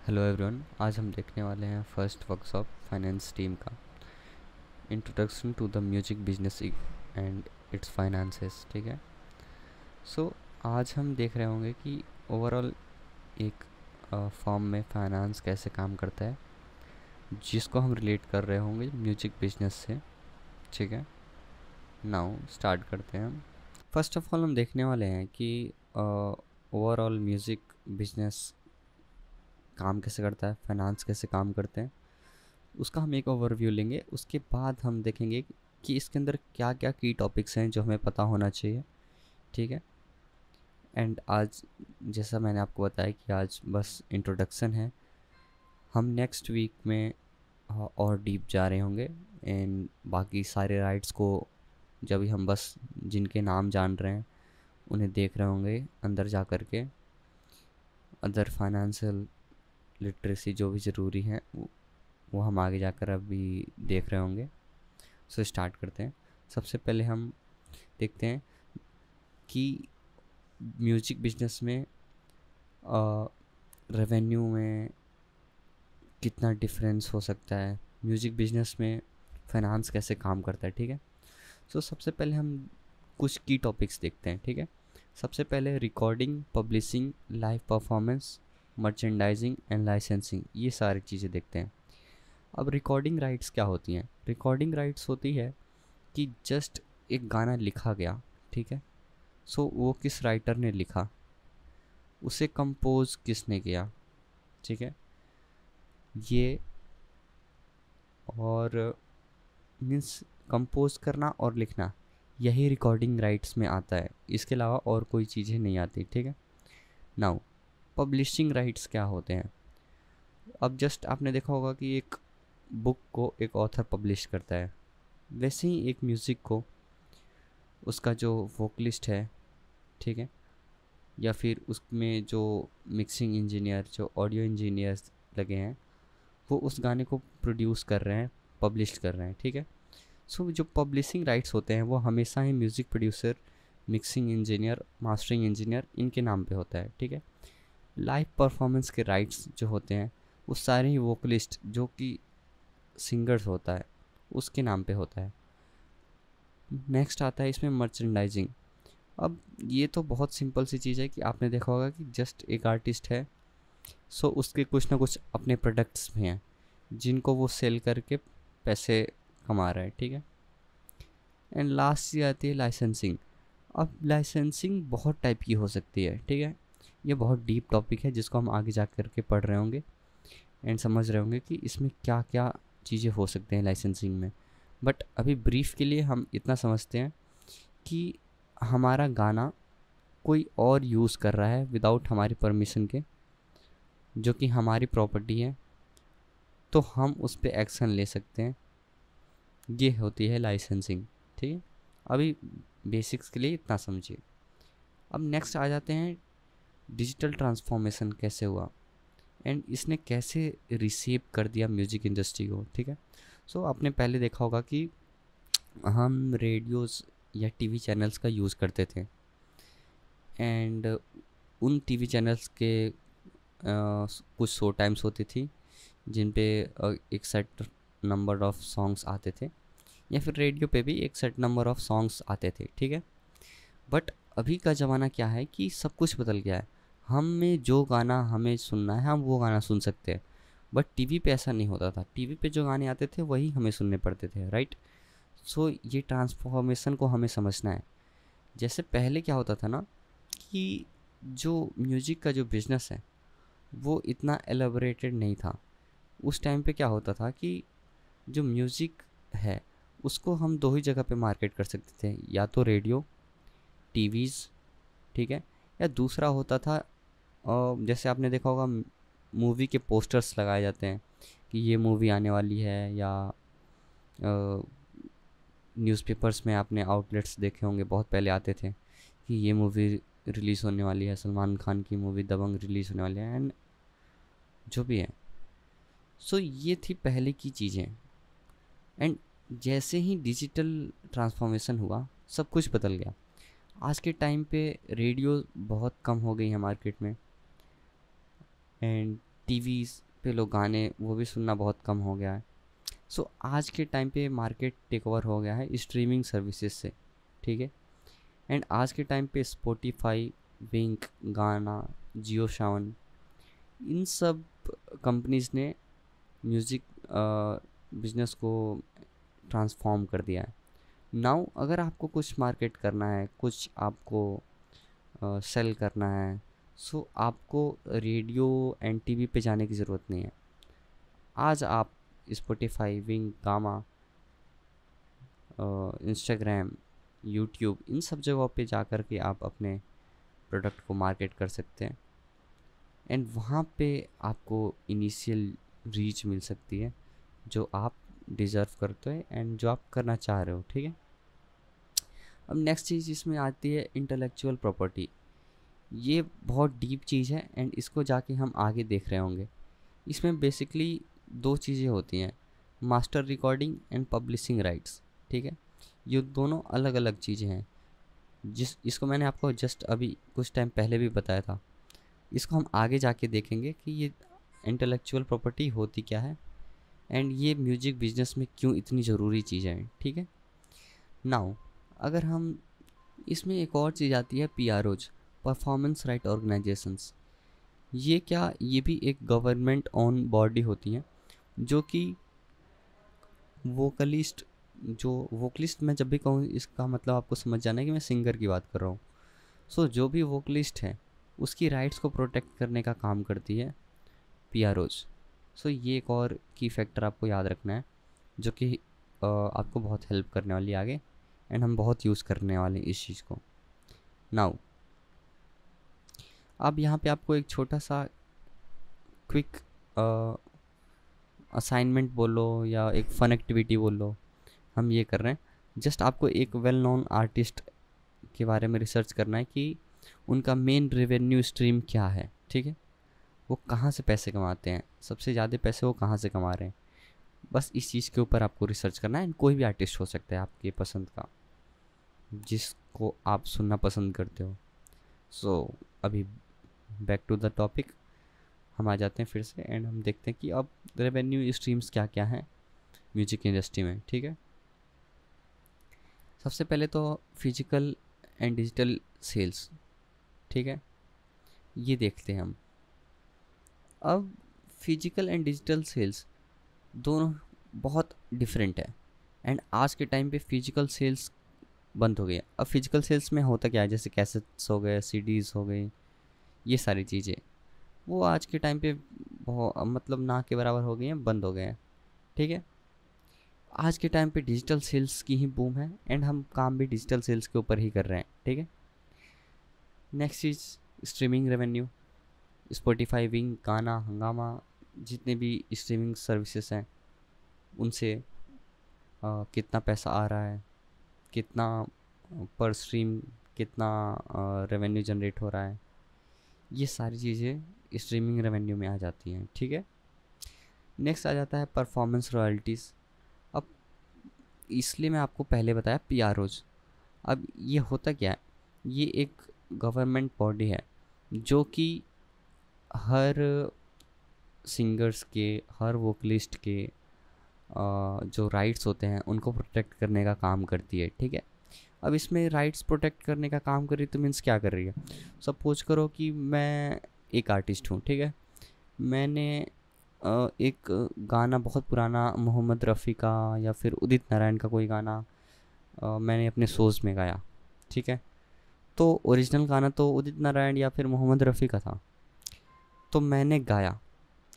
Hello everyone, आज हम देखने वाले हैं फर्स्ट वर्कशॉप फाइनेंस टीम का introduction to the music business and its finances. ठीक है। आज हम देख रहे होंगे कि ओवरऑल एक फॉर्म में फाइनेंस कैसे काम करता है, जिसको हम रिलेट कर रहे होंगे म्यूजिक बिजनेस से। ठीक है, नाउ स्टार्ट करते हैं हम। फर्स्ट ऑफ ऑल हम देखने वाले हैं कि ओवरऑल म्यूज़िक बिजनेस काम कैसे करता है, फाइनेंस कैसे काम करते हैं, उसका हम एक ओवरव्यू लेंगे। उसके बाद हम देखेंगे कि इसके अंदर क्या क्या की टॉपिक्स हैं जो हमें पता होना चाहिए। ठीक है। एंड आज जैसा मैंने आपको बताया कि आज बस इंट्रोडक्शन है, हम नेक्स्ट वीक में और डीप जा रहे होंगे एंड बाकी सारे राइट्स को जब भी हम बस जिनके नाम जान रहे हैं उन्हें देख रहे होंगे अंदर जा कर के। अदर फाइनेंशियल लिटरेसी जो भी ज़रूरी है वो हम आगे जाकर अभी देख रहे होंगे। स्टार्ट करते हैं। सबसे पहले हम देखते हैं कि म्यूजिक बिजनेस में रेवेन्यू में कितना डिफरेंस हो सकता है, म्यूजिक बिजनेस में फाइनेंस कैसे काम करता है। ठीक है। सबसे पहले हम कुछ की टॉपिक्स देखते हैं। ठीक है। सबसे पहले recording, publishing, live performance, merchandising and licensing, ये सारी चीज़ें देखते हैं। अब रिकॉर्डिंग राइट्स क्या होती हैं? रिकॉर्डिंग राइट्स होती है कि जस्ट एक गाना लिखा गया, ठीक है, वो किस राइटर ने लिखा, उसे कंपोज किसने किया, ठीक है, ये और मीन्स कंपोज करना और लिखना, यही रिकॉर्डिंग राइट्स में आता है। इसके अलावा और कोई चीज़ें नहीं आती। ठीक है। नाउ पब्लिशिंग राइट्स क्या होते हैं? अब जस्ट आपने देखा होगा कि एक बुक को एक ऑथर पब्लिश करता है, वैसे ही एक म्यूज़िक को उसका जो वोकलिस्ट है, ठीक है, या फिर उसमें जो मिक्सिंग इंजीनियर, जो ऑडियो इंजीनियर्स लगे हैं, वो उस गाने को प्रोड्यूस कर रहे हैं, पब्लिश कर रहे हैं। ठीक है। जो पब्लिशिंग राइट्स होते हैं वो हमेशा ही music producer, mixing engineer, mastering engineer, इनके नाम पे होता है। ठीक है। लाइव परफॉर्मेंस के राइट्स जो होते हैं वो सारे ही वोकलिस्ट, जो कि सिंगर्स होता है, उसके नाम पे होता है। नेक्स्ट आता है इसमें मर्चेंडाइजिंग। अब ये तो बहुत सिंपल सी चीज़ है कि आपने देखा होगा कि जस्ट एक आर्टिस्ट है, उसके कुछ ना कुछ अपने प्रोडक्ट्स भी हैं जिनको वो सेल करके पैसे कमा रहा है। ठीक है। एंड लास्ट ये आती है लाइसेंसिंग। अब लाइसेंसिंग बहुत टाइप की हो सकती है। ठीक है। ये बहुत डीप टॉपिक है जिसको हम आगे जा कर के पढ़ रहे होंगे एंड समझ रहे होंगे कि इसमें क्या क्या चीज़ें हो सकते हैं लाइसेंसिंग में। बट अभी ब्रीफ के लिए हम इतना समझते हैं कि हमारा गाना कोई और यूज़ कर रहा है विदाउट हमारी परमिशन के, जो कि हमारी प्रॉपर्टी है, तो हम उस पर एक्शन ले सकते हैं। ये होती है लाइसेंसिंग। ठीक है। अभी बेसिक्स के लिए इतना समझिए। अब नेक्स्ट आ जाते हैं डिजिटल ट्रांसफॉर्मेशन कैसे हुआ एंड इसने कैसे रिसीव कर दिया म्यूज़िक इंडस्ट्री को। ठीक है। आपने पहले देखा होगा कि हम रेडियोज़ या टीवी चैनल्स का यूज़ करते थे एंड उन टीवी चैनल्स के कुछ शो टाइम्स होती थी जिन पे एक सेट नंबर ऑफ सॉन्ग्स आते थे, या फिर रेडियो पे भी एक सेट नंबर ऑफ सॉन्ग्स आते थे। ठीक है। बट अभी का ज़माना क्या है कि सब कुछ बदल गया है। हमें जो गाना हमें सुनना है हम वो गाना सुन सकते हैं, बट टीवी पे ऐसा नहीं होता था। टीवी पे जो गाने आते थे वही हमें सुनने पड़ते थे, राइट। ये ट्रांसफॉर्मेशन को हमें समझना है। जैसे पहले क्या होता था ना कि जो म्यूज़िक का जो बिज़नेस है वो इतना एलेबोरेटेड नहीं था। उस टाइम पे क्या होता था कि जो म्यूज़िक है उसको हम दो ही जगह पे मार्केट कर सकते थे, या तो रेडियो, टीवीज़, ठीक है, या दूसरा होता था जैसे आपने देखा होगा मूवी के पोस्टर्स लगाए जाते हैं कि ये मूवी आने वाली है, या न्यूज़पेपर्स में आपने आउटलेट्स देखे होंगे, बहुत पहले आते थे कि ये मूवी रिलीज़ होने वाली है, सलमान खान की मूवी दबंग रिलीज़ होने वाली है, एंड जो भी है। ये थी पहले की चीज़ें। एंड जैसे ही डिजिटल ट्रांसफॉर्मेशन हुआ सब कुछ बदल गया। आज के टाइम पे रेडियो बहुत कम हो गई है मार्केट में, एंड टीवी पे लोग गाने वो भी सुनना बहुत कम हो गया है। सो आज के टाइम पे मार्केट टेक ओवर हो गया है स्ट्रीमिंग सर्विसेज से, ठीक है। एंड आज के टाइम पे स्पॉटिफाई, विंक, गाना, जियो सावन, इन सब कंपनीज़ ने म्यूज़िक बिजनेस को ट्रांसफॉर्म कर दिया है। नाउ अगर आपको कुछ मार्केट करना है, कुछ आपको सेल करना है, सो आपको रेडियो एंड टीवी पे जाने की ज़रूरत नहीं है। आज आप Spotify, Wynk, Gaana, Instagram, YouTube, इन सब जगहों पे जा कर के आप अपने प्रोडक्ट को मार्केट कर सकते हैं। एंड वहाँ पे आपको इनिशियल रीच मिल सकती है जो आप डिज़र्व करते हो एंड जो आप करना चाह रहे हो, ठीक है। अब नेक्स्ट चीज़ इसमें आती है इंटेलेक्चुअल प्रॉपर्टी। ये बहुत डीप चीज़ है एंड इसको जाके हम आगे देख रहे होंगे। इसमें बेसिकली दो चीज़ें होती हैं, master recording and publishing rights, ठीक है। ये दोनों अलग अलग चीज़ें हैं। इसको मैंने आपको जस्ट अभी कुछ टाइम पहले भी बताया था। इसको हम आगे जाके देखेंगे कि ये इंटेलेक्चुअल प्रॉपर्टी होती क्या है एंड ये म्यूजिक बिजनेस में क्यों इतनी ज़रूरी चीज़ें हैं, ठीक है। नाउ अगर हम इसमें एक और चीज़ आती है पीआरओज, परफॉर्मेंस राइट ऑर्गेनाइजेशंस। ये क्या, ये भी एक गवर्नमेंट ऑन बॉडी होती हैं जो कि वोकलिस्ट मैं जब भी कहूँ इसका मतलब आपको समझ जाना है कि मैं सिंगर की बात कर रहा हूँ। सो जो भी वोकलिस्ट है उसकी राइट्स को प्रोटेक्ट करने का काम करती है पीआरओज। सो ये एक और की फैक्टर आपको याद रखना है जो कि आपको बहुत हेल्प करने वाली है आगे एंड हम बहुत यूज़ करने वाले हैं इस चीज़ को। नाउ अब यहाँ पे आपको एक छोटा सा क्विक असाइनमेंट बोलो या एक फ़न एक्टिविटी बोलो, हम ये कर रहे हैं। जस्ट आपको एक वेल नोन आर्टिस्ट के बारे में रिसर्च करना है कि उनका मेन रेवेन्यू स्ट्रीम क्या है, ठीक है। वो कहाँ से पैसे कमाते हैं, सबसे ज़्यादा पैसे वो कहाँ से कमा रहे हैं। बस इस चीज़ के ऊपर आपको रिसर्च करना है। कोई भी आर्टिस्ट हो सकता है आपके पसंद का, जिसको आप सुनना पसंद करते हो। सो अभी बैक टू द टॉपिक हम आ जाते हैं फिर से एंड हम देखते हैं कि अब रेवेन्यू स्ट्रीम्स क्या क्या हैं म्यूजिक इंडस्ट्री में, ठीक है। सबसे पहले तो फिजिकल एंड डिजिटल सेल्स, ठीक है, ये देखते हैं हम। अब फिजिकल एंड डिजिटल सेल्स दोनों बहुत डिफरेंट है एंड आज के टाइम पे फिजिकल सेल्स बंद हो गई है। अब फिजिकल सेल्स में होता क्या है, जैसे कैसेट्स हो गए, सीडीज़ हो गई, ये सारी चीज़ें वो आज के टाइम पे बहुत मतलब ना के बराबर हो गई हैं, बंद हो गए हैं, ठीक है। आज के टाइम पे डिजिटल सेल्स की ही बूम है एंड हम काम भी डिजिटल सेल्स के ऊपर ही कर रहे हैं, ठीक है। नेक्स्ट चीज़ स्ट्रीमिंग रेवेन्यू, स्पॉटिफाई, विंग, गाना, हंगामा, जितने भी स्ट्रीमिंग सर्विसेज हैं उनसे कितना पैसा आ रहा है, कितना पर स्ट्रीम कितना रेवेन्यू जनरेट हो रहा है, ये सारी चीज़ें स्ट्रीमिंग रेवेन्यू में आ जाती हैं, ठीक है। नेक्स्ट आ जाता है परफॉर्मेंस रॉयल्टीज़। अब इसलिए मैं आपको पहले बताया पीआरओज। अब ये होता क्या है, ये एक गवर्नमेंट बॉडी है जो कि हर सिंगर्स के, हर वोकलिस्ट के जो राइट्स होते हैं उनको प्रोटेक्ट करने का काम करती है, ठीक है। अब इसमें राइट्स प्रोटेक्ट करने का काम कर रही है तो मीन्स क्या कर रही है। सपोज करो कि मैं एक आर्टिस्ट हूँ, ठीक है। मैंने एक गाना बहुत पुराना मोहम्मद रफ़ी का या फिर उदित नारायण का कोई गाना मैंने अपने शोज़ में गाया, ठीक है। तो ओरिजिनल गाना तो उदित नारायण या फिर मोहम्मद रफ़ी का था, तो मैंने गाया।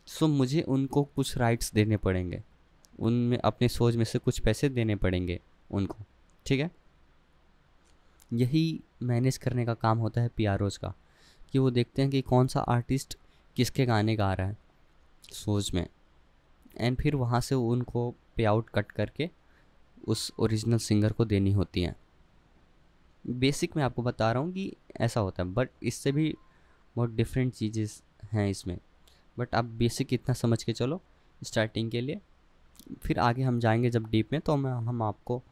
सो मुझे उनको कुछ राइट्स देने पड़ेंगे, उनमें अपने शोज में से कुछ पैसे देने पड़ेंगे उनको, ठीक है। यही मैनेज करने का काम होता है पीआरओज का, कि वो देखते हैं कि कौन सा आर्टिस्ट किसके गाने गा रहा है शोज में एंड फिर वहाँ से उनको पे आउट कट करके उस ओरिजिनल सिंगर को देनी होती हैं। बेसिक मैं आपको बता रहा हूँ कि ऐसा होता है, बट इससे भी बहुत डिफरेंट चीज़ें हैं इसमें। बट आप बेसिक इतना समझ के चलो स्टार्टिंग के लिए, फिर आगे हम जाएंगे जब डीप में तो हम आपको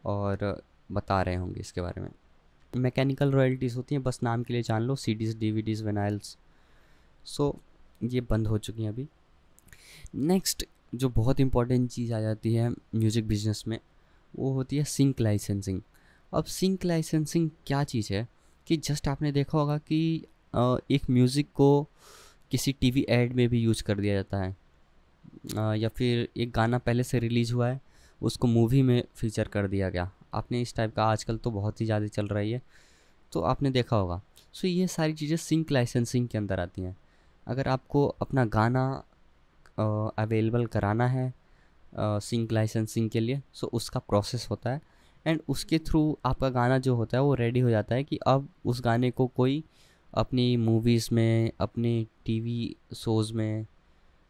और बता रहे होंगे इसके बारे में। मैकेनिकल रॉयल्टीज़ होती हैं, बस नाम के लिए जान लो, सीडीज़, डीवीडीज़, विनाइल्स। सो ये बंद हो चुकी हैं अभी। नेक्स्ट जो बहुत इंपॉर्टेंट चीज़ आ जाती है म्यूज़िक बिजनेस में, वो होती है सिंक लाइसेंसिंग। अब सिंक लाइसेंसिंग क्या चीज़ है कि जस्ट आपने देखा होगा कि एक म्यूज़िक को किसी टीवी एड में भी यूज कर दिया जाता है, या फिर एक गाना पहले से रिलीज़ हुआ है उसको मूवी में फीचर कर दिया गया। आपने इस टाइप का आजकल तो बहुत ही ज़्यादा चल रही है, तो आपने देखा होगा। सो ये सारी चीज़ें सिंक लाइसेंसिंग के अंदर आती हैं। अगर आपको अपना गाना अवेलेबल कराना है सिंक लाइसेंसिंग के लिए, सो उसका प्रोसेस होता है, एंड उसके थ्रू आपका गाना जो होता है वो रेडी हो जाता है कि अब उस गाने को कोई अपनी मूवीज़ में, अपने टीवी शोज़ में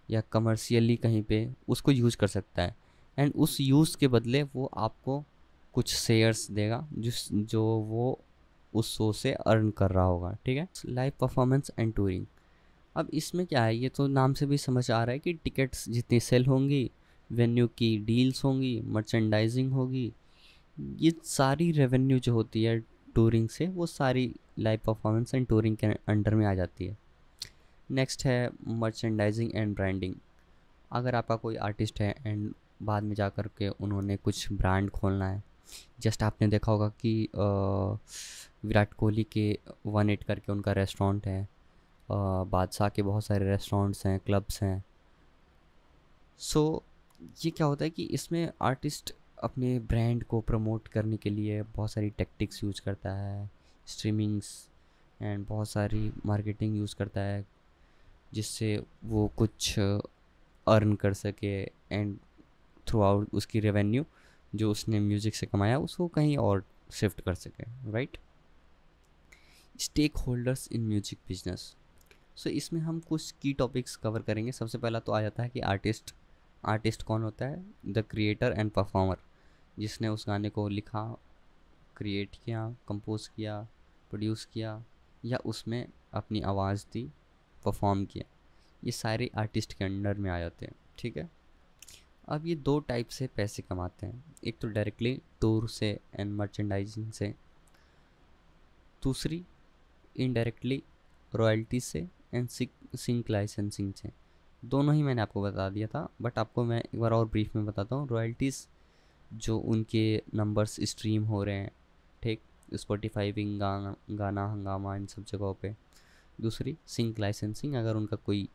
या कमर्शियली कहीं पे उसको यूज़ कर सकता है। एंड उस यूज़ के बदले वो आपको कुछ शेयर्स देगा जो वो उस शो से अर्न कर रहा होगा, ठीक है। लाइव परफॉर्मेंस एंड टूरिंग, अब इसमें क्या है, ये तो नाम से भी समझ आ रहा है कि टिकट्स जितनी सेल होंगी, वेन्यू की डील्स होंगी, मर्चेंडाइजिंग होगी, ये सारी रेवेन्यू जो होती है टूरिंग से, वो सारी लाइव परफॉर्मेंस एंड टूरिंग के अंडर में आ जाती है। नेक्स्ट है मर्चेंडाइजिंग एंड ब्रांडिंग। अगर आपका कोई आर्टिस्ट है एंड बाद में जा कर के उन्होंने कुछ ब्रांड खोलना है, जस्ट आपने देखा होगा कि विराट कोहली के 1-8 करके उनका रेस्टोरेंट है, बादशाह के बहुत सारे रेस्टोरेंट्स हैं, क्लब्स हैं। सो ये क्या होता है कि इसमें आर्टिस्ट अपने ब्रांड को प्रमोट करने के लिए बहुत सारी टेक्टिक्स यूज करता है, स्ट्रीमिंग्स एंड बहुत सारी मार्केटिंग यूज़ करता है, जिससे वो कुछ अर्न कर सके एंड थ्रू आउट उसकी रेवेन्यू जो उसने म्यूज़िक से कमाया उसको कहीं और शिफ्ट कर सके, right. Stakeholders in music business, so इसमें हम कुछ की टॉपिक्स कवर करेंगे। सबसे पहला तो आ जाता है कि आर्टिस्ट कौन होता है, द क्रिएटर एंड परफॉर्मर, जिसने उस गाने को लिखा, क्रिएट किया, कंपोज किया, प्रोड्यूस किया या उसमें अपनी आवाज़ दी, परफॉर्म किया, ये सारे आर्टिस्ट के अंडर में आ जाते हैं, ठीक है। अब ये दो टाइप से पैसे कमाते हैं, एक तो डायरेक्टली टूर से एंड मर्चेंडाइजिंग से, दूसरी इनडायरेक्टली रॉयल्टी से एंड सिंक लाइसेंसिंग से। दोनों ही मैंने आपको बता दिया था, बट आपको मैं एक बार और ब्रीफ में बताता हूँ। रॉयल्टीज़ जो उनके नंबर्स स्ट्रीम हो रहे हैं, ठीक, स्पॉटिफाई, विंग, गाना, हंगामा, इन सब जगहों पे। दूसरी सिंक लाइसेंसिंग, अगर उनका कोई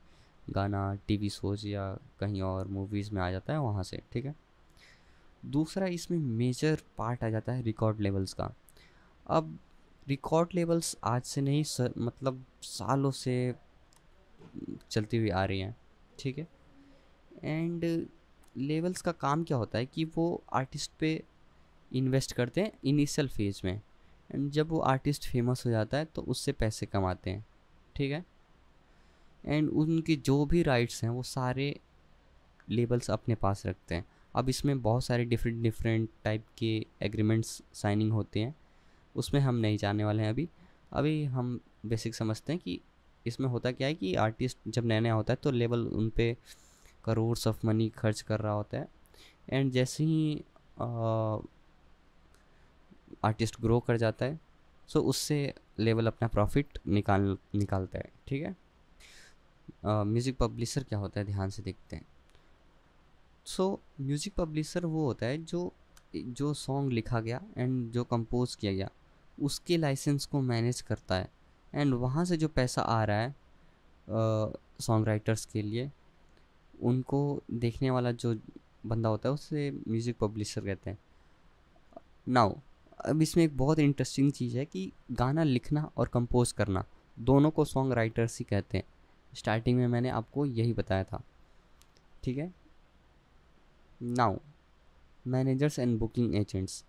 गाना टीवी शोज या कहीं और मूवीज़ में आ जाता है वहाँ से, ठीक है। दूसरा इसमें मेजर पार्ट आ जाता है रिकॉर्ड लेवल्स का। अब रिकॉर्ड लेवल्स आज से नहीं मतलब सालों से चलती हुई आ रही हैं, ठीक है। एंड लेवल्स का काम क्या होता है कि वो आर्टिस्ट पे इन्वेस्ट करते हैं इनिशियल फेज में, एंड जब वो आर्टिस्ट फेमस हो जाता है तो उससे पैसे कमाते हैं, ठीक है। एंड उनके जो भी राइट्स हैं वो सारे लेबल्स अपने पास रखते हैं। अब इसमें बहुत सारे डिफरेंट टाइप के एग्रीमेंट्स साइनिंग होते हैं, उसमें हम नहीं जाने वाले हैं अभी। अभी हम बेसिक समझते हैं कि इसमें होता क्या है कि आर्टिस्ट जब नया नया होता है तो लेबल उन पे करोड्स ऑफ मनी खर्च कर रहा होता है, एंड जैसे ही आर्टिस्ट ग्रो कर जाता है सो उससे लेबल अपना प्रॉफिट निकालता है, ठीक है। म्यूज़िक पब्लिशर क्या होता है, ध्यान से देखते हैं। सो म्यूज़िक पब्लिशर वो होता है जो सॉन्ग लिखा गया एंड जो कंपोज किया गया उसके लाइसेंस को मैनेज करता है, एंड वहाँ से जो पैसा आ रहा है सॉन्ग राइटर्स के लिए, उनको देखने वाला जो बंदा होता है उसे म्यूज़िक पब्लिशर कहते हैं। नाउ अब इसमें एक बहुत इंटरेस्टिंग चीज़ है कि गाना लिखना और कंपोज करना दोनों को सॉन्ग राइटर्स ही कहते हैं। स्टार्टिंग में मैंने आपको यही बताया था, ठीक है। Now managers and booking agents,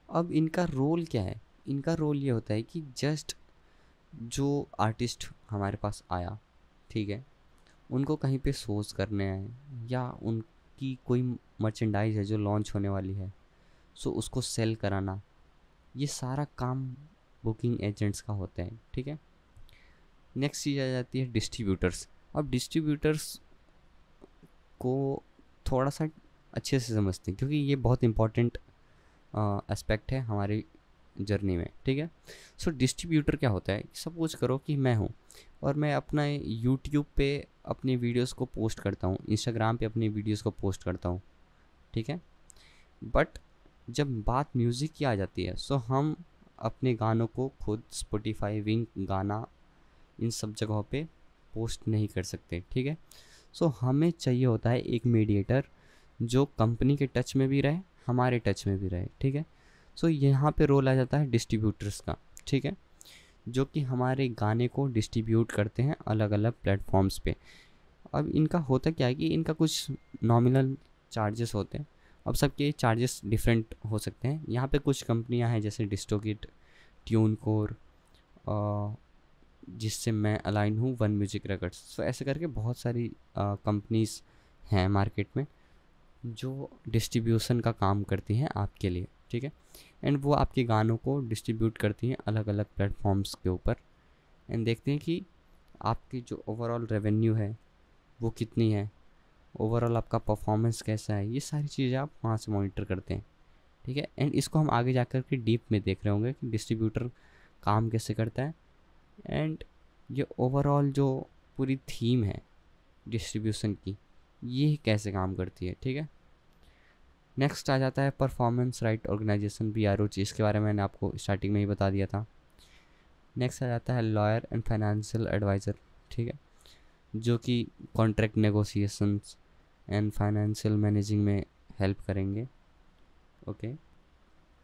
अब इनका रोल क्या है, इनका रोल ये होता है कि जस्ट जो आर्टिस्ट हमारे पास आया, ठीक है, उनको कहीं पे शोज़ करने हैं या उनकी कोई मर्चेंडाइज है जो लॉन्च होने वाली है, सो उसको सेल कराना, ये सारा काम बुकिंग एजेंट्स का होता है, ठीक है। नेक्स्ट चीज़ आ जाती है डिस्ट्रीब्यूटर्स। अब डिस्ट्रीब्यूटर्स को थोड़ा सा अच्छे से समझते हैं क्योंकि ये बहुत इंपॉर्टेंट एस्पेक्ट है हमारी जर्नी में, ठीक है। सो डिस्ट्रीब्यूटर क्या होता है, सपोज करो कि मैं हूँ, और मैं अपना यूट्यूब पे अपनी वीडियोस को पोस्ट करता हूँ, इंस्टाग्राम पे अपनी वीडियोस को पोस्ट करता हूँ, ठीक है। बट जब बात म्यूज़िक की आ जाती है, सो हम अपने गानों को खुद स्पॉटिफाई, विंक, गाना, इन सब जगहों पे पोस्ट नहीं कर सकते, ठीक है। सो हमें चाहिए होता है एक मीडिएटर जो कंपनी के टच में भी रहे, हमारे टच में भी रहे, ठीक है। सो यहाँ पे रोल आ जाता है डिस्ट्रीब्यूटर्स का, ठीक है, जो कि हमारे गाने को डिस्ट्रीब्यूट करते हैं अलग अलग प्लेटफॉर्म्स पे। अब इनका होता क्या है कि इनका कुछ नॉमिनल चार्जेस होते हैं। अब सबके चार्जेस डिफरेंट हो सकते हैं। यहाँ पे कुछ कंपनियाँ हैं जैसे डिस्ट्रोकिट, ट्यूनकोर, जिससे मैं अलाइन हूँ, वन म्यूजिक रिकॉर्ड्स। सो ऐसे करके बहुत सारी कंपनीज़ हैं मार्केट में जो डिस्ट्रीब्यूशन का काम करती हैं आपके लिए, ठीक है। एंड वो आपके गानों को डिस्ट्रीब्यूट करती हैं अलग अलग प्लेटफॉर्म्स के ऊपर, एंड देखते हैं कि आपकी जो ओवरऑल रेवेन्यू है वो कितनी है, ओवरऑल आपका परफॉर्मेंस कैसा है, ये सारी चीज़ें आप वहाँ से मॉनिटर करते हैं, ठीक है। एंड इसको हम आगे जाकर के डीप में देख रहे होंगे कि डिस्ट्रीब्यूटर काम कैसे करता है, एंड ये ओवरऑल जो पूरी थीम है डिस्ट्रीब्यूशन की, ये कैसे काम करती है, ठीक है। नेक्स्ट आ जाता है परफॉर्मेंस राइट ऑर्गेनाइजेशन, PROG, इसके बारे में मैंने आपको स्टार्टिंग में ही बता दिया था। नेक्स्ट आ जाता है लॉयर एंड फाइनेंशियल एडवाइज़र, ठीक है, जो कि contract negotiations and financial managing में हेल्प करेंगे, ओके।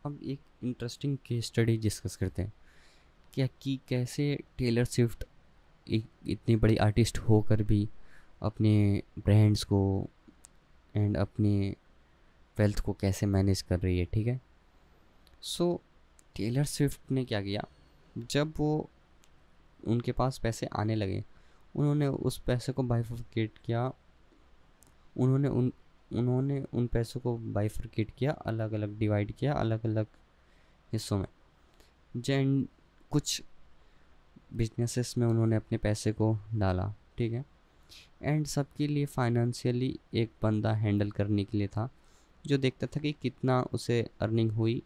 अब एक इंटरेस्टिंग केस स्टडी डिस्कस करते हैं क्या कि कैसे टेलर स्विफ्ट एक इतनी बड़ी आर्टिस्ट होकर भी अपने ब्रांड्स को एंड अपने वेल्थ को कैसे मैनेज कर रही है, ठीक है। सो टेलर स्विफ्ट ने क्या किया, जब वो उनके पास पैसे आने लगे, उन्होंने उस पैसे को बाइफरकेट किया, उन्होंने उन पैसों को बाइफरकेट किया, अलग अलग डिवाइड किया अलग अलग हिस्सों में। जैन कुछ बिजनेसेस में उन्होंने अपने पैसे को डाला, ठीक है। एंड सबके लिए फाइनेंशियली एक बंदा हैंडल करने के लिए था जो देखता था कि कितना उसे अर्निंग हुई,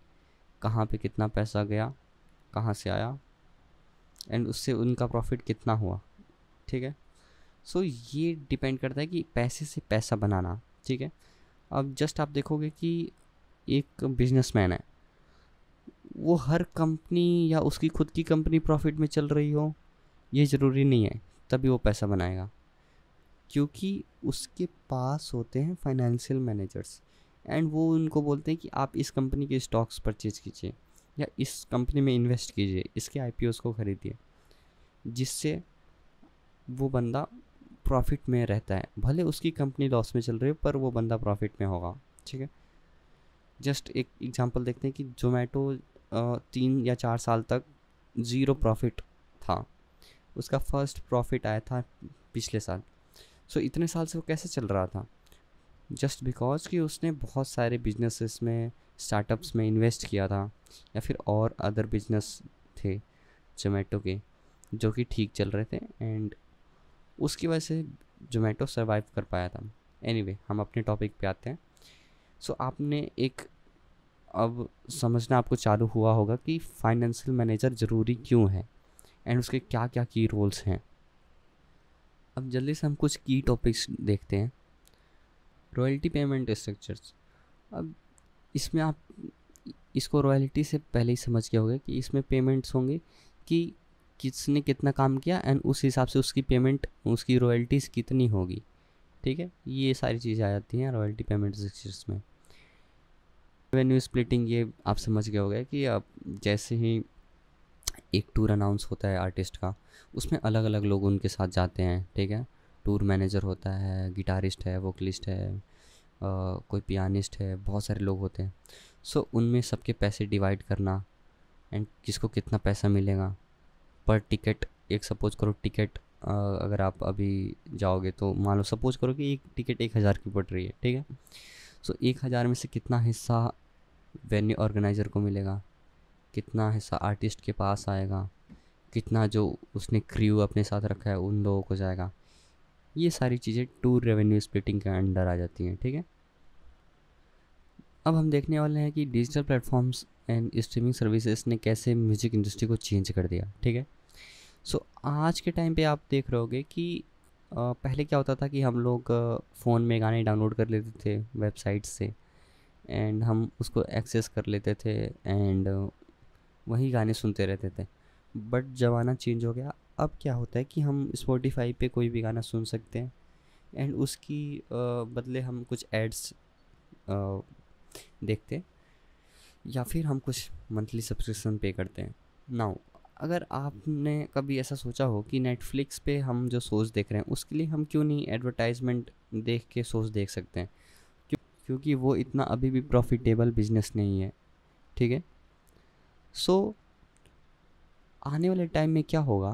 कहाँ पे कितना पैसा गया, कहाँ से आया, एंड उससे उनका प्रॉफिट कितना हुआ, ठीक है। सो ये डिपेंड करता है कि पैसे से पैसा बनाना, ठीक है। अब जस्ट आप देखोगे कि एक बिजनेसमैन है, वो हर कंपनी या उसकी खुद की कंपनी प्रॉफिट में चल रही हो ये ज़रूरी नहीं है तभी वो पैसा बनाएगा, क्योंकि उसके पास होते हैं फाइनेंशियल मैनेजर्स, एंड वो उनको बोलते हैं कि आप इस कंपनी के स्टॉक्स परचेज कीजिए या इस कंपनी में इन्वेस्ट कीजिए, इसके IPOs को ख़रीदिए, जिससे वो बंदा प्रॉफिट में रहता है। भले उसकी कंपनी लॉस में चल रही है पर वो बंदा प्रॉफिट में होगा, ठीक है। जस्ट एक एग्जांपल देखते हैं कि जोमेटो 3 या 4 साल तक ज़ीरो प्रॉफिट था, उसका फर्स्ट प्रॉफिट आया था पिछले साल। सो इतने साल से वो कैसे चल रहा था, जस्ट बिकॉज कि उसने बहुत सारे बिजनेसेस में, स्टार्टअप्स में इन्वेस्ट किया था, या फिर और अदर बिजनेस थे जोमेटो के जो कि ठीक चल रहे थे, एंड उसकी वजह से जोमेटो सर्वाइव कर पाया था। एनीवे, हम अपने टॉपिक पे आते हैं। सो आपने एक अब समझना आपको चालू हुआ होगा कि फाइनेंशियल मैनेजर ज़रूरी क्यों है एंड उसके क्या क्या की रोल्स हैं। अब जल्दी से हम कुछ की टॉपिक्स देखते हैं। Royalty payment structures. अब इसमें आप इसको रॉयल्टी से पहले ही समझ गए होंगे कि इसमें पेमेंट्स होंगे कि किसने कितना काम किया एंड उस हिसाब से उसकी पेमेंट, उसकी रॉयल्टीज़ कितनी होगी, ठीक है। ये सारी चीज़ें आ जाती हैं रॉयल्टी पेमेंट स्ट्रक्चर्स में। रेवेन्यू स्प्लिटिंग, ये आप समझ गए होंगे कि अब जैसे ही एक टूर अनाउंस होता है आर्टिस्ट का, उसमें अलग अलग लोग उनके साथ जाते हैं, ठीक है। टूर मैनेजर होता है, गिटारिस्ट है, वोकलिस्ट है, कोई पियानिस्ट है, बहुत सारे लोग होते हैं। सो उनमें सबके पैसे डिवाइड करना एंड किसको कितना पैसा मिलेगा पर टिकट। एक सपोज करो टिकट अगर आप अभी जाओगे तो मान लो सपोज करो कि एक टिकट 1000 की पड़ रही है, ठीक है। सो 1000 में से कितना हिस्सा वेन्यू ऑर्गेनाइज़र को मिलेगा, कितना हिस्सा आर्टिस्ट के पास आएगा, कितना जो उसने क्रू अपने साथ रखा है उन लोगों को जाएगा। ये सारी चीज़ें टूर रेवेन्यू स्प्लिटिंग के अंडर आ जाती हैं, ठीक है। अब हम देखने वाले हैं कि digital platforms and streaming services ने कैसे म्यूज़िक इंडस्ट्री को चेंज कर दिया, ठीक है। सो आज के टाइम पे आप देख रहे होगे कि पहले क्या होता था कि हम लोग फ़ोन में गाने डाउनलोड कर लेते थे वेबसाइट से, एंड हम उसको एक्सेस कर लेते थे, एंड वही गाने सुनते रहते थे। बट ज़माना चेंज हो गया। अब क्या होता है कि हम स्पॉटिफाई पे कोई भी गाना सुन सकते हैं, एंड उसकी बदले हम कुछ एड्स देखते हैं, या फिर हम कुछ मंथली सब्सक्रिप्शन पे करते हैं। नाउ अगर आपने कभी ऐसा सोचा हो कि नेटफ्लिक्स पे हम जो शोज़ देख रहे हैं उसके लिए हम क्यों नहीं एडवर्टाइजमेंट देख के शोज़ देख सकते हैं, क्योंकि वो इतना अभी भी प्रॉफिटेबल बिजनेस नहीं है, ठीक है। सो आने वाले टाइम में क्या होगा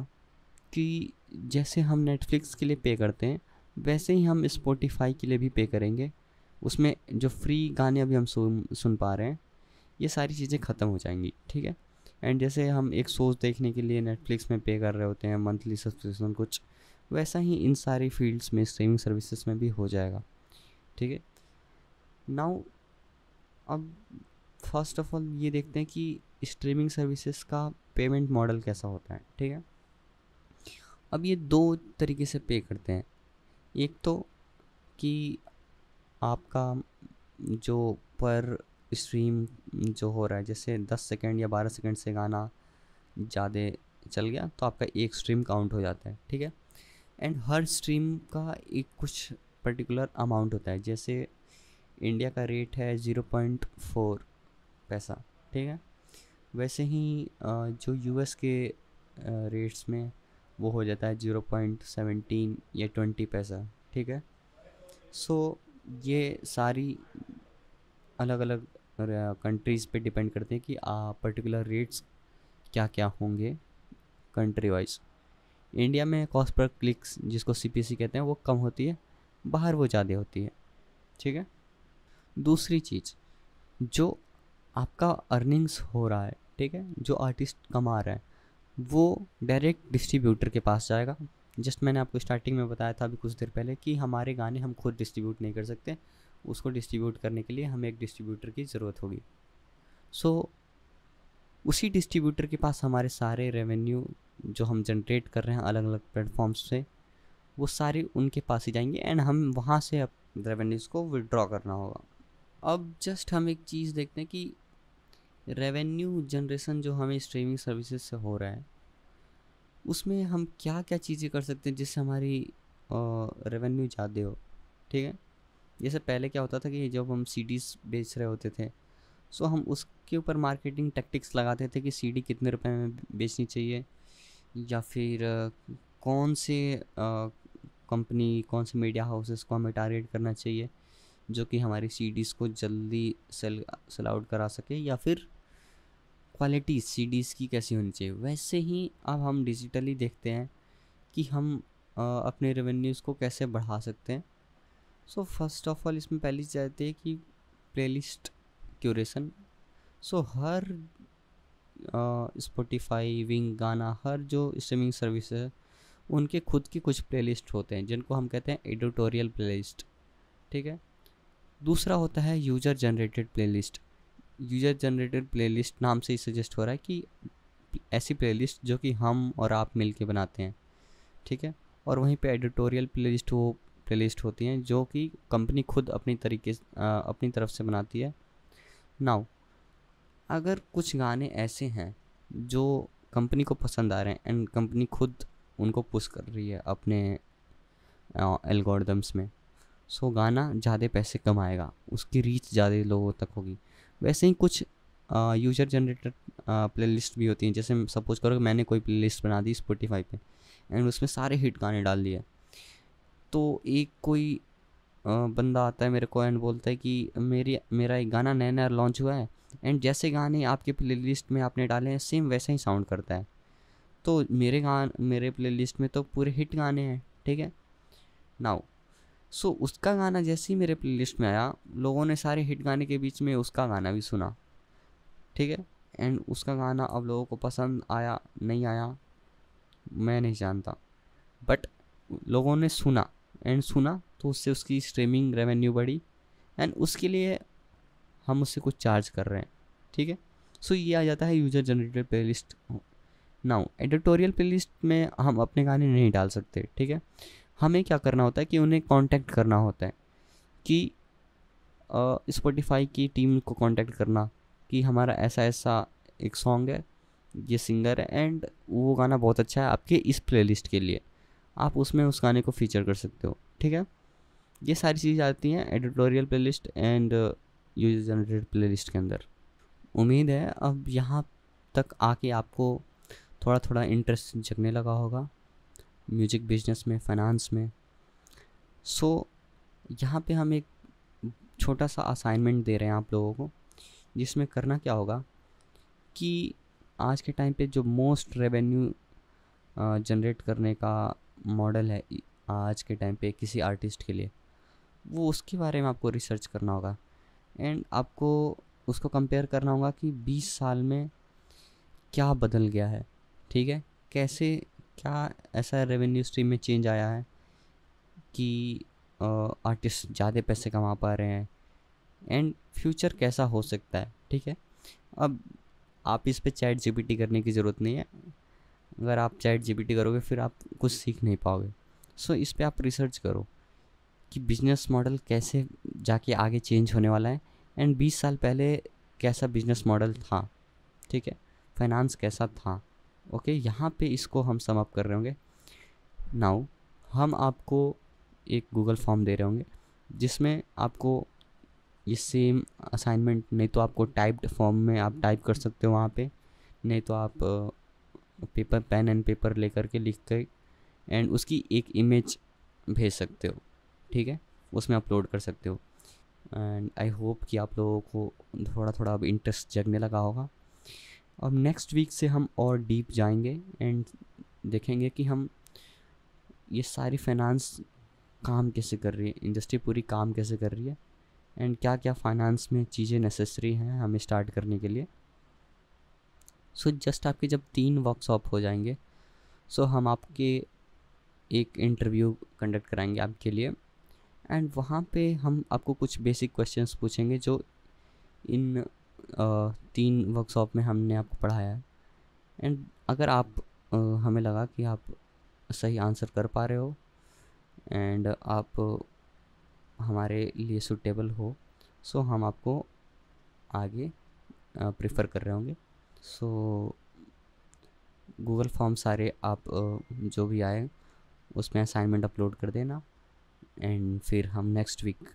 कि जैसे हम नेटफ्लिक्स के लिए पे करते हैं वैसे ही हम स्पॉटिफाई के लिए भी पे करेंगे। उसमें जो फ्री गाने अभी हम सुन पा रहे हैं, ये सारी चीज़ें ख़त्म हो जाएंगी, ठीक है। एंड जैसे हम एक शोज़ देखने के लिए नेटफ्लिक्स में पे कर रहे होते हैं मंथली सब्सक्रिप्शन कुछ, वैसा ही इन सारी फील्ड्स में स्ट्रीमिंग सर्विसेज में भी हो जाएगा, ठीक है। नाउ अब फर्स्ट ऑफ ऑल ये देखते हैं कि स्ट्रीमिंग सर्विसेज का पेमेंट मॉडल कैसा होता है, ठीक है। अब ये दो तरीके से पे करते हैं। एक तो कि आपका जो पर स्ट्रीम जो हो रहा है, जैसे 10 सेकंड या 12 सेकंड से गाना ज़्यादा चल गया तो आपका एक स्ट्रीम काउंट हो जाता है, ठीक है। एंड हर स्ट्रीम का एक कुछ पर्टिकुलर अमाउंट होता है। जैसे इंडिया का रेट है 0.4 पैसा, ठीक है। वैसे ही जो यूएस के रेट्स में वो हो जाता है 0.17 या 20 पैसा, ठीक है। सो ये सारी अलग अलग कंट्रीज़ पे डिपेंड करते हैं कि पर्टिकुलर रेट्स क्या क्या होंगे कंट्री वाइज। इंडिया में कॉस्ट पर क्लिक्स जिसको सीपीसी कहते हैं वो कम होती है, बाहर वो ज़्यादा होती है, ठीक है। दूसरी चीज़, जो आपका अर्निंग्स हो रहा है, ठीक है, जो आर्टिस्ट कमा रहा है वो डायरेक्ट डिस्ट्रीब्यूटर के पास जाएगा। जस्ट मैंने आपको स्टार्टिंग में बताया था अभी कुछ देर पहले कि हमारे गाने हम खुद डिस्ट्रीब्यूट नहीं कर सकते, उसको डिस्ट्रीब्यूट करने के लिए हमें एक डिस्ट्रीब्यूटर की ज़रूरत होगी। सो उसी डिस्ट्रीब्यूटर के पास हमारे सारे रेवेन्यू जो हम जनरेट कर रहे हैं अलग अलग प्लेटफॉर्म्स से, वो सारे उनके पास ही जाएंगे, एंड हम वहाँ से अब रेवेन्यूज़ को विड्रॉ करना होगा। अब जस्ट हम एक चीज़ देखते हैं कि रेवेन्यू जनरेशन जो हमें स्ट्रीमिंग सर्विसेज से हो रहा है उसमें हम क्या क्या चीज़ें कर सकते हैं जिससे हमारी रेवेन्यू ज़्यादा हो, ठीक है। जैसे पहले क्या होता था कि जब हम सीडीज़ बेच रहे होते थे, सो हम उसके ऊपर मार्केटिंग टैक्टिक्स लगाते थे कि सीडी कितने रुपए में बेचनी चाहिए, या फिर कौन से कंपनी कौन से मीडिया हाउसेस को हमें टारगेट करना चाहिए जो कि हमारी सीडीज़ को जल्दी सेल आउट करा सके, या फिर क्वालिटी सीडीज़ की कैसी होनी चाहिए। वैसे ही अब हम डिजिटली देखते हैं कि हम अपने रेवेन्यूज़ को कैसे बढ़ा सकते हैं। सो फर्स्ट ऑफ ऑल इसमें पहली चीज़ आती है कि प्लेलिस्ट क्यूरेशन। सो हर स्पॉटिफाई, विंग, गाना, हर जो स्ट्रीमिंग सर्विस है उनके खुद की कुछ प्लेलिस्ट होते हैं जिनको हम कहते हैं एडिटोरियल प्लेलिस्ट, ठीक है। दूसरा होता है user generated playlist. User generated playlist नाम से ही सजेस्ट हो रहा है कि ऐसी प्लेलिस्ट जो कि हम और आप मिल के बनाते हैं, ठीक है। और वहीं पे एडिटोरियल प्लेलिस्ट वो प्लेलिस्ट होती हैं जो कि कंपनी खुद अपनी तरीके अपनी तरफ से बनाती है। नाउ अगर कुछ गाने ऐसे हैं जो कंपनी को पसंद आ रहे हैं एंड कंपनी खुद उनको पुश कर रही है अपने एल्गोरिदम्स में, सो गाना ज़्यादा पैसे कमाएगा, उसकी रीच ज़्यादा लोगों तक होगी। वैसे ही कुछ यूज़र जनरेटेड प्लेलिस्ट भी होती हैं। जैसे सपोज करो कि मैंने कोई प्लेलिस्ट बना दी स्पॉटिफाई पे एंड उसमें सारे हिट गाने डाल दिए, तो एक कोई बंदा आता है मेरे को एंड बोलता है कि मेरा एक गाना नया नया लॉन्च हुआ है, एंड जैसे गाने आपके प्लेलिस्ट में आपने डाले हैं सेम वैसा ही साउंड करता है, तो मेरे प्लेलिस्ट में तो पूरे हिट गाने हैं, ठीक है। नाउ सो उसका गाना जैसे ही मेरे प्लेलिस्ट में आया, लोगों ने सारे हिट गाने के बीच में उसका गाना भी सुना, ठीक है। एंड उसका गाना अब लोगों को पसंद आया नहीं आया मैं नहीं जानता, बट लोगों ने सुना, एंड सुना तो उससे उसकी स्ट्रीमिंग रेवेन्यू बढ़ी, एंड उसके लिए हम उससे कुछ चार्ज कर रहे हैं, ठीक है। सो ये आ जाता है user generated playlist now editorial playlist में हम अपने गाने नहीं डाल सकते, ठीक है। हमें क्या करना होता है कि उन्हें कांटेक्ट करना होता है, कि स्पॉटिफाई की टीम को कांटेक्ट करना कि हमारा ऐसा ऐसा एक सॉन्ग है, ये सिंगर है एंड वो गाना बहुत अच्छा है आपके इस प्लेलिस्ट के लिए, आप उसमें उस गाने को फीचर कर सकते हो, ठीक है। ये सारी चीज़ आती हैं editorial playlist and user generated playlist के अंदर। उम्मीद है अब यहाँ तक आके आपको थोड़ा थोड़ा इंटरेस्ट जगने लगा होगा म्यूज़िक बिजनेस में, फाइनेंस में। सो यहाँ पे हम एक छोटा सा असाइनमेंट दे रहे हैं आप लोगों को, जिसमें करना क्या होगा कि आज के टाइम पे जो मोस्ट रेवेन्यू जनरेट करने का मॉडल है आज के टाइम पे किसी आर्टिस्ट के लिए, वो उसके बारे में आपको रिसर्च करना होगा एंड आपको उसको कंपेयर करना होगा कि 20 साल में क्या बदल गया है, ठीक है। कैसे, क्या ऐसा रेवेन्यू स्ट्रीम में चेंज आया है कि आर्टिस्ट ज़्यादा पैसे कमा पा रहे हैं एंड फ्यूचर कैसा हो सकता है, ठीक है। अब आप इस पे चैट जीपीटी करने की ज़रूरत नहीं है, अगर आप चैट जीपीटी करोगे फिर आप कुछ सीख नहीं पाओगे। सो इस पे आप रिसर्च करो कि बिजनेस मॉडल कैसे जाके आगे चेंज होने वाला है एंड 20 साल पहले कैसा बिजनेस मॉडल था, ठीक है, फाइनेंस कैसा था। ओके, यहाँ पे इसको हम सम अप कर रहे होंगे। नाउ हम आपको एक गूगल फॉर्म दे रहे होंगे जिसमें आपको ये सेम असाइनमेंट, नहीं तो आपको टाइप्ड फॉर्म में आप टाइप कर सकते हो वहाँ पे, नहीं तो आप पेपर, पेन एंड पेपर लेकर के लिख के एंड उसकी एक इमेज भेज सकते हो, ठीक है, उसमें अपलोड कर सकते हो। एंड आई होप कि आप लोगों को थोड़ा थोड़ा अब इंटरेस्ट जगने लगा होगा। अब नेक्स्ट वीक से हम और डीप जाएंगे एंड देखेंगे कि हम ये सारी फाइनेंस काम कैसे कर रही है, इंडस्ट्री पूरी काम कैसे कर रही है एंड क्या क्या फाइनेंस में चीज़ें नेसेसरी हैं हमें स्टार्ट करने के लिए। सो जस्ट आपके जब 3 वर्कशॉप हो जाएंगे, सो हम आपके एक इंटरव्यू कंडक्ट कराएंगे आपके लिए एंड वहाँ पे हम आपको कुछ बेसिक क्वेश्चंस पूछेंगे जो इन 3 वर्कशॉप में हमने आपको पढ़ाया है। एंड अगर आप हमें लगा कि आप सही आंसर कर पा रहे हो एंड आप हमारे लिए सूटेबल हो, सो हम आपको आगे प्रेफर कर रहे होंगे। सो गूगल फॉर्म सारे आप जो भी आए उसमें असाइनमेंट अपलोड कर देना एंड फिर हम नेक्स्ट वीक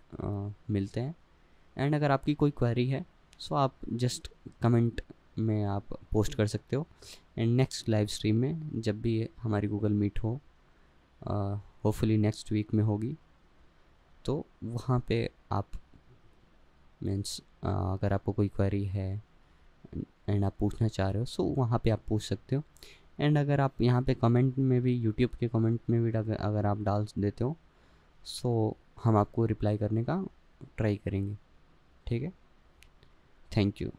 मिलते हैं। एंड अगर आपकी कोई क्वेरी है सो आप जस्ट कमेंट में आप पोस्ट कर सकते हो एंड नेक्स्ट लाइव स्ट्रीम में जब भी हमारी गूगल मीट हो, होपफुली नेक्स्ट वीक में होगी, तो वहाँ पे आप मीन्स अगर आपको कोई क्वेरी है एंड आप पूछना चाह रहे हो सो वहाँ पे आप पूछ सकते हो। एंड अगर आप यहाँ पे कमेंट में भी, यूट्यूब के कमेंट में भी अगर आप डाल देते हो सो हम आपको रिप्लाई करने का ट्राई करेंगे, ठीक है। Thank you.